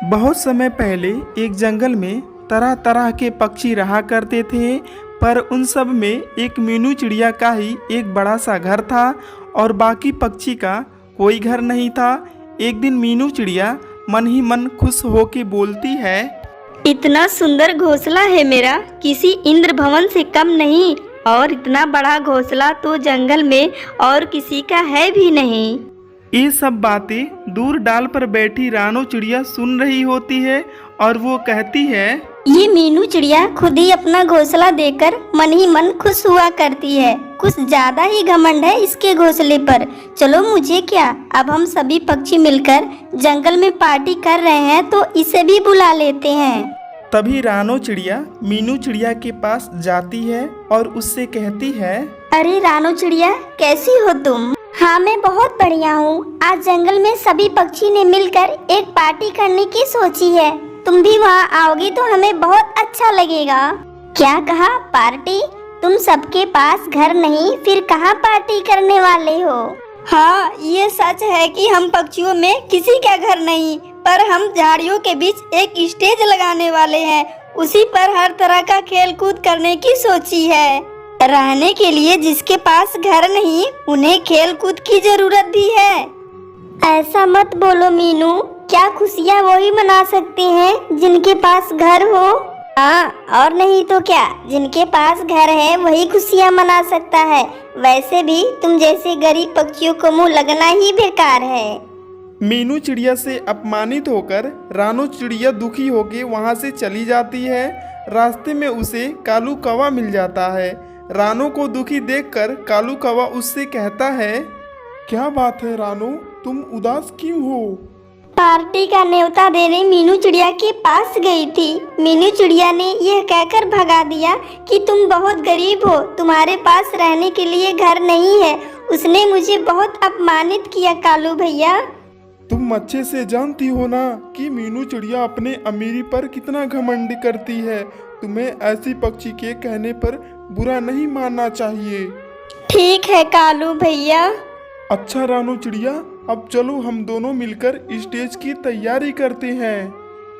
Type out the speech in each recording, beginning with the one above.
बहुत समय पहले एक जंगल में तरह तरह के पक्षी रहा करते थे, पर उन सब में एक मीनू चिड़िया का ही एक बड़ा सा घर था और बाकी पक्षी का कोई घर नहीं था। एक दिन मीनू चिड़िया मन ही मन खुश होके बोलती है, इतना सुंदर घोंसला है मेरा, किसी इंद्र भवन से कम नहीं, और इतना बड़ा घोंसला तो जंगल में और किसी का है भी नहीं। ये सब बातें दूर डाल पर बैठी रानो चिड़िया सुन रही होती है और वो कहती है, ये मीनू चिड़िया खुद ही अपना घोंसला देकर मन ही मन खुश हुआ करती है। कुछ ज्यादा ही घमंड है इसके घोंसले पर। चलो मुझे क्या, अब हम सभी पक्षी मिलकर जंगल में पार्टी कर रहे हैं तो इसे भी बुला लेते हैं। तभी रानो चिड़िया मीनू चिड़िया के पास जाती है और उससे कहती है, अरे रानो चिड़िया, कैसी हो तुम? हाँ, मैं बहुत बढ़िया हूँ। आज जंगल में सभी पक्षी ने मिलकर एक पार्टी करने की सोची है। तुम भी वहाँ आओगी तो हमें बहुत अच्छा लगेगा। क्या कहा, पार्टी? तुम सबके पास घर नहीं, फिर कहाँ पार्टी करने वाले हो? हाँ, ये सच है कि हम पक्षियों में किसी का घर नहीं, पर हम झाड़ियों के बीच एक स्टेज लगाने वाले हैं। उसी पर हर तरह का खेल कूद करने की सोची है। रहने के लिए जिसके पास घर नहीं, उन्हें खेल कूद की जरूरत भी है। ऐसा मत बोलो मीनू, क्या खुशियाँ वही मना सकते हैं जिनके पास घर हो? हाँ, और नहीं तो क्या, जिनके पास घर है वही खुशियाँ मना सकता है। वैसे भी तुम जैसे गरीब पक्षियों को मुँह लगना ही बेकार है। मीनू चिड़िया से अपमानित होकर रानो चिड़िया दुखी होकर वहाँ से चली जाती है। रास्ते में उसे कालू कौवा मिल जाता है। रानो को दुखी देखकर कालू कौवा उससे कहता है, क्या बात है रानो, तुम उदास क्यों हो? पार्टी का न्योता देने मीनू चिड़िया के पास गई थी। मीनू चिड़िया ने यह कहकर भगा दिया कि तुम बहुत गरीब हो, तुम्हारे पास रहने के लिए घर नहीं है। उसने मुझे बहुत अपमानित किया कालू भैया। तुम अच्छे से जानती हो ना कि मीनू चिड़िया अपने अमीरी पर कितना घमंड करती है। तुम्हें ऐसी पक्षी के कहने पर बुरा नहीं मानना चाहिए। ठीक है कालू भैया। अच्छा रानो चिड़िया, अब चलो हम दोनों मिलकर स्टेज की तैयारी करते हैं।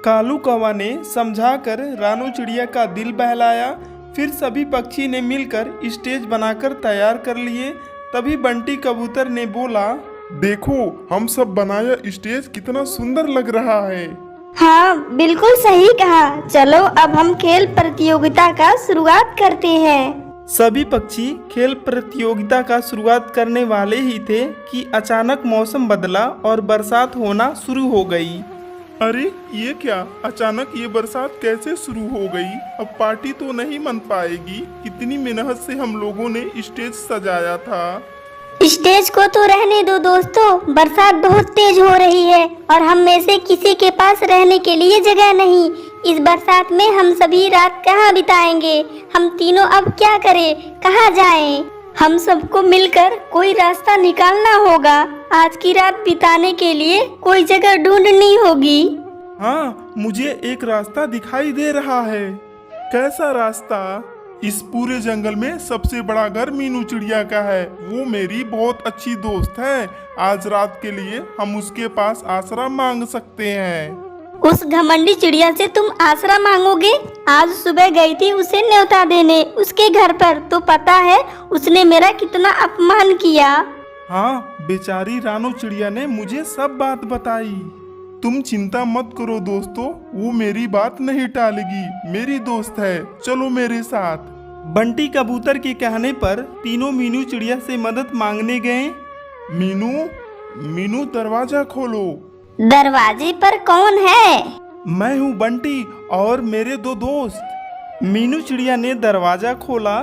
कालू कौवा ने समझाकर रानो चिड़िया का दिल बहलाया। फिर सभी पक्षी ने मिलकर स्टेज बनाकर तैयार कर लिए। तभी बंटी कबूतर ने बोला, देखो हम सब बनाया स्टेज कितना सुंदर लग रहा है। हाँ, बिल्कुल सही कहा। चलो अब हम खेल प्रतियोगिता का शुरुआत करते हैं। सभी पक्षी खेल प्रतियोगिता का शुरुआत करने वाले ही थे कि अचानक मौसम बदला और बरसात होना शुरू हो गई। अरे ये क्या, अचानक ये बरसात कैसे शुरू हो गई? अब पार्टी तो नहीं मन पाएगी। कितनी मेहनत से हम लोगों ने स्टेज सजाया था। स्टेज को तो रहने दो दोस्तों, बरसात बहुत तेज हो रही है और हम में से किसी के पास रहने के लिए जगह नहीं। इस बरसात में हम सभी रात कहाँ बिताएंगे? हम तीनों अब क्या करें, कहाँ जाएं? हम सबको मिलकर कोई रास्ता निकालना होगा। आज की रात बिताने के लिए कोई जगह ढूंढनी होगी। हाँ, मुझे एक रास्ता दिखाई दे रहा है। कैसा रास्ता? इस पूरे जंगल में सबसे बड़ा घर मीनू चिड़िया का है। वो मेरी बहुत अच्छी दोस्त है। आज रात के लिए हम उसके पास आसरा मांग सकते हैं। उस घमंडी चिड़िया से तुम आसरा मांगोगे? आज सुबह गई थी उसे न्योता देने उसके घर पर, तो पता है उसने मेरा कितना अपमान किया। हाँ, बेचारी रानो चिड़िया ने मुझे सब बात बताई। तुम चिंता मत करो दोस्तों, वो मेरी बात नहीं टालेगी। मेरी दोस्त है, चलो मेरे साथ। बंटी कबूतर के कहने पर तीनों मीनू चिड़िया से मदद मांगने गए। मीनू दरवाजा खोलो। दरवाजे पर कौन है? मैं हूँ बंटी और मेरे दो दोस्त। मीनू चिड़िया ने दरवाजा खोला।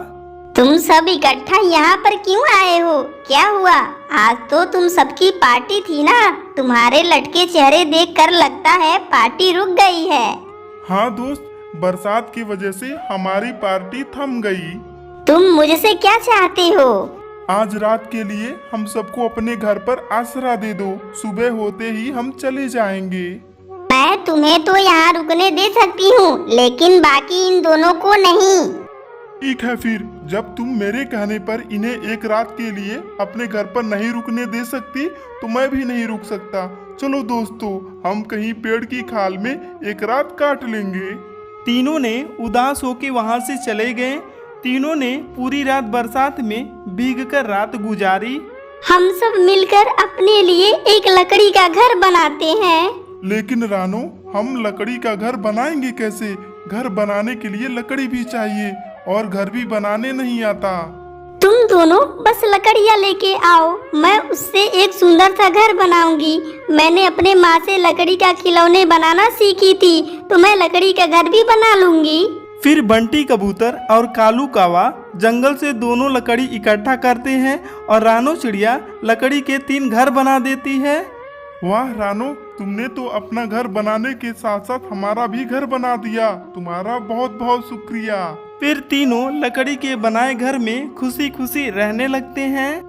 तुम सब इकट्ठा यहाँ पर क्यों आए हो? क्या हुआ? आज तो तुम सबकी पार्टी थी ना। तुम्हारे लटके चेहरे देखकर लगता है पार्टी रुक गई है। हाँ दोस्त, बरसात की वजह से हमारी पार्टी थम गई। तुम मुझसे क्या चाहते हो? आज रात के लिए हम सबको अपने घर पर आसरा दे दो। सुबह होते ही हम चले जाएंगे। मैं तुम्हें तो यहाँ रुकने दे सकती हूँ, लेकिन बाकी इन दोनों को नहीं। ठीक है फिर, जब तुम मेरे कहने पर इन्हें एक रात के लिए अपने घर पर नहीं रुकने दे सकती तो मैं भी नहीं रुक सकता। चलो दोस्तों, हम कहीं पेड़ की खाल में एक रात काट लेंगे। तीनों ने उदास होकर वहां से चले गए। तीनों ने पूरी रात बरसात में भीगकर रात गुजारी। हम सब मिलकर अपने लिए एक लकड़ी का घर बनाते हैं। लेकिन रानो, हम लकड़ी का घर बनाएंगे कैसे? घर बनाने के लिए लकड़ी भी चाहिए और घर भी बनाने नहीं आता। तुम दोनों बस लकड़ियाँ लेके आओ, मैं उससे एक सुंदर सा घर बनाऊंगी। मैंने अपने माँ से लकड़ी का खिलौने बनाना सीखी थी, तो मैं लकड़ी का घर भी बना लूंगी। फिर बंटी कबूतर और कालू कावा जंगल से दोनों लकड़ी इकट्ठा करते हैं और रानो चिड़िया लकड़ी के 3 घर बना देती है। वाह रानो, तुमने तो अपना घर बनाने के साथ साथ हमारा भी घर बना दिया। तुम्हारा बहुत बहुत शुक्रिया। फिर तीनों लकड़ी के बनाए घर में खुशी खुशी रहने लगते हैं।